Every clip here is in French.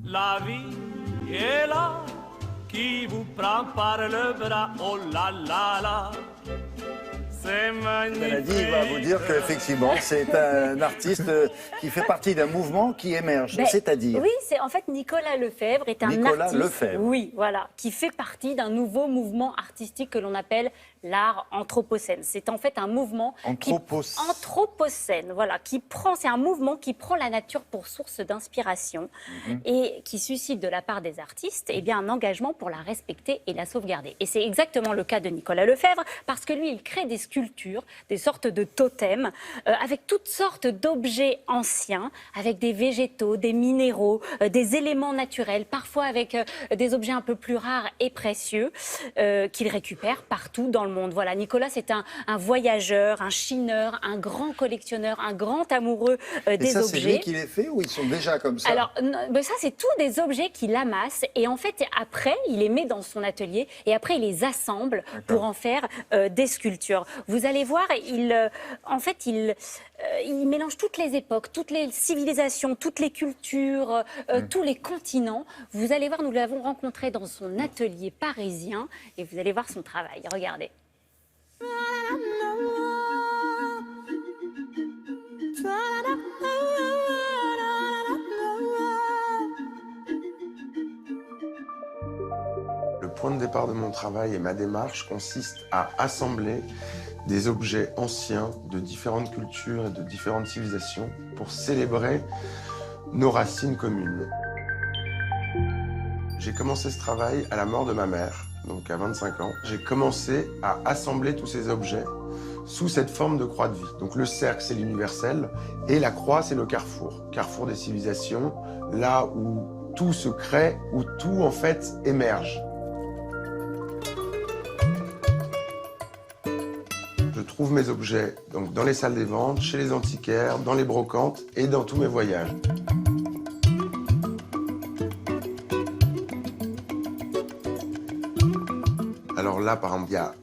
La vie est là, qui vous prend par le bras, oh là là là. C'est magnifique. Mélanie va vous dire qu'effectivement, c'est un artiste qui fait partie d'un mouvement qui émerge, c'est-à-dire... Oui, c'est en fait Nicolas Lefebvre est un artiste, Lefebvre. oui, voilà, qui fait partie d'un nouveau mouvement artistique que l'on appelle l'art anthropocène. C'est en fait un mouvement anthropocène, voilà, c'est un mouvement qui prend la nature pour source d'inspiration et qui suscite de la part des artistes un engagement pour la respecter et la sauvegarder. Et c'est exactement le cas de Nicolas Lefebvre parce que lui, il crée des sculptures, des sortes de totems avec toutes sortes d'objets anciens, avec des végétaux, des minéraux, des éléments naturels, parfois avec des objets un peu plus rares et précieux qu'il récupère partout dans le monde. Voilà, Nicolas, c'est un voyageur, un chineur, un grand collectionneur, un grand amoureux des objets. Et ça, c'est lui qui les fait ou ils sont déjà comme ça? Alors, ça, c'est tous des objets qu'il amasse et en fait, après, il les met dans son atelier et après, il les assemble pour en faire des sculptures. Vous allez voir, il mélange toutes les époques, toutes les civilisations, toutes les cultures, tous les continents. Vous allez voir, nous l'avons rencontré dans son atelier parisien et vous allez voir son travail. Regardez. Le point de départ de mon travail et ma démarche consiste à assembler des objets anciens de différentes cultures et de différentes civilisations pour célébrer nos racines communes. J'ai commencé ce travail à la mort de ma mère, donc à 25 ans. J'ai commencé à assembler tous ces objets sous cette forme de croix de vie. Donc le cercle, c'est l'universel, et la croix, c'est le carrefour. Carrefour des civilisations, là où tout se crée, où tout, en fait, émerge. Je trouve mes objets donc, dans les salles des ventes, chez les antiquaires, dans les brocantes et dans tous mes voyages. Alors là, par exemple, il y a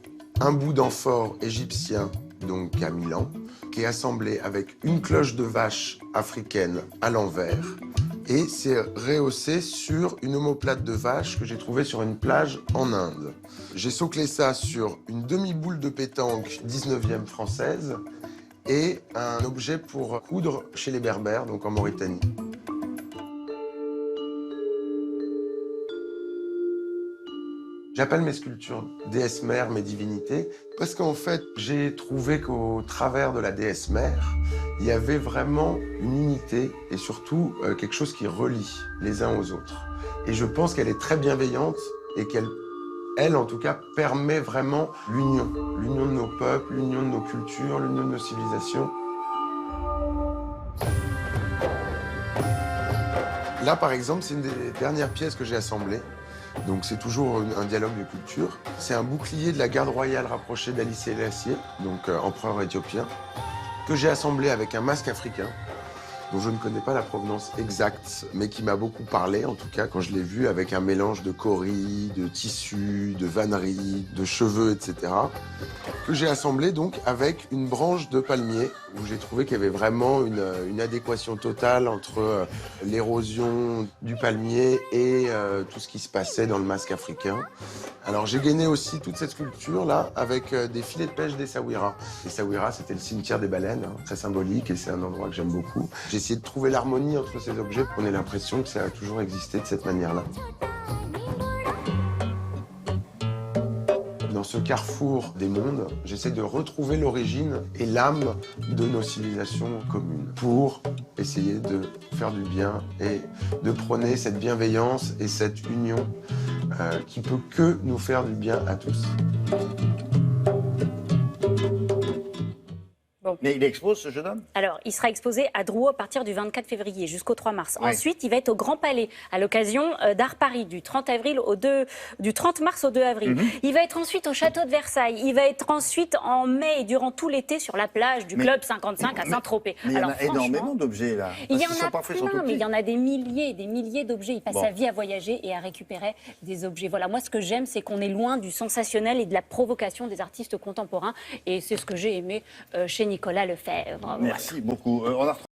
un bout d'amphore égyptien, donc à Milan, qui est assemblé avec une cloche de vache africaine à l'envers. Et c'est rehaussé sur une omoplate de vache que j'ai trouvée sur une plage en Inde. J'ai soclé ça sur une demi-boule de pétanque 19e française et un objet pour coudre chez les Berbères, donc en Mauritanie. J'appelle mes sculptures déesse mère, mes divinités, parce qu'en fait, j'ai trouvé qu'au travers de la déesse mère, il y avait vraiment une unité et surtout quelque chose qui relie les uns aux autres. Et je pense qu'elle est très bienveillante et qu'elle, en tout cas, permet vraiment l'union. L'union de nos peuples, l'union de nos cultures, l'union de nos civilisations. Là, par exemple, c'est une des dernières pièces que j'ai assemblées. Donc c'est toujours un dialogue de culture. C'est un bouclier de la garde royale rapprochée d'Haïlé Sélassié, donc empereur éthiopien, que j'ai assemblé avec un masque africain, dont je ne connais pas la provenance exacte, mais qui m'a beaucoup parlé, en tout cas quand je l'ai vu, avec un mélange de cori, de tissu, de vannerie, de cheveux, etc., que j'ai assemblé donc avec une branche de palmier, où j'ai trouvé qu'il y avait vraiment une adéquation totale entre l'érosion du palmier et tout ce qui se passait dans le masque africain. Alors j'ai gainé aussi toute cette sculpture-là avec des filets de pêche d'Essaouira. Essaouira, c'était le cimetière des baleines, hein, très symbolique, et c'est un endroit que j'aime beaucoup. J'ai essayé de trouver l'harmonie entre ces objets pour qu'on ait l'impression que ça a toujours existé de cette manière-là. Dans ce carrefour des mondes, j'essaie de retrouver l'origine et l'âme de nos civilisations communes pour essayer de faire du bien et de prôner cette bienveillance et cette union qui peut que nous faire du bien à tous. Mais il expose, ce jeune homme? Alors, il sera exposé à Drouot à partir du 24 février jusqu'au 3 mars. Oui. Ensuite, il va être au Grand Palais à l'occasion d'Art Paris du 30 mars au 2 avril. Il va être ensuite au Château de Versailles. Il va être ensuite en mai et durant tout l'été sur la plage du Club 55 à Saint-Tropez. Mais il y en a énormément d'objets là. Il y en a plein, mais il y en a des milliers d'objets. Il passe sa vie à voyager et à récupérer des objets. Voilà, moi ce que j'aime, c'est qu'on est loin du sensationnel et de la provocation des artistes contemporains. Et c'est ce que j'ai aimé chez Nicolas Lefebvre. Merci beaucoup.